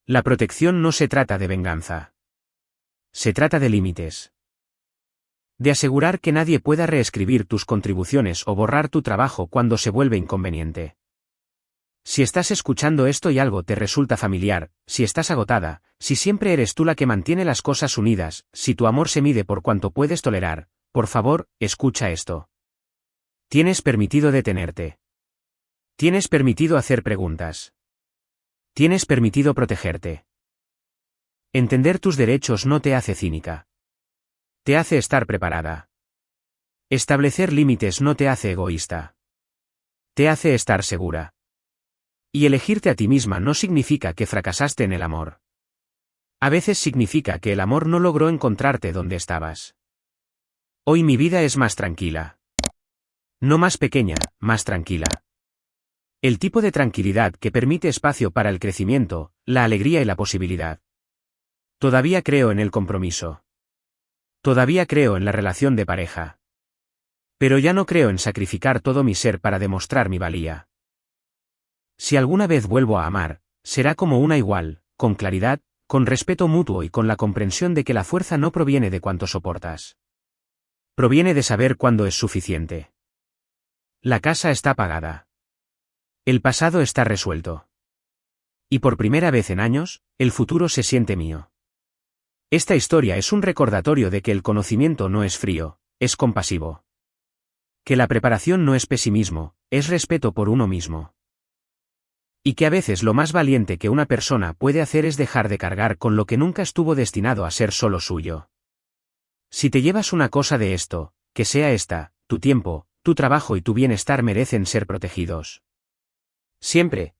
La protección no se trata de venganza. Se trata de límites. De asegurar que nadie pueda reescribir tus contribuciones o borrar tu trabajo cuando se vuelve inconveniente. Si estás escuchando esto y algo te resulta familiar, si estás agotada, si siempre eres tú la que mantiene las cosas unidas, si tu amor se mide por cuánto puedes tolerar, por favor, escucha esto. Tienes permitido detenerte. Tienes permitido hacer preguntas. Tienes permitido protegerte. Entender tus derechos no te hace cínica. Te hace estar preparada. Establecer límites no te hace egoísta. Te hace estar segura. Y elegirte a ti misma no significa que fracasaste en el amor. A veces significa que el amor no logró encontrarte donde estabas. Hoy mi vida es más tranquila. No más pequeña, más tranquila. El tipo de tranquilidad que permite espacio para el crecimiento, la alegría y la posibilidad. Todavía creo en el compromiso. Todavía creo en la relación de pareja. Pero ya no creo en sacrificar todo mi ser para demostrar mi valía. Si alguna vez vuelvo a amar, será como una igual, con claridad, con respeto mutuo y con la comprensión de que la fuerza no proviene de cuánto soportas. Proviene de saber cuándo es suficiente. La casa está pagada. El pasado está resuelto. Y por primera vez en años, el futuro se siente mío. Esta historia es un recordatorio de que el conocimiento no es frío, es compasivo. Que la preparación no es pesimismo, es respeto por uno mismo. Y que a veces lo más valiente que una persona puede hacer es dejar de cargar con lo que nunca estuvo destinado a ser solo suyo. Si te llevas una cosa de esto, que sea esta: tu tiempo, tu trabajo y tu bienestar merecen ser protegidos. Siempre,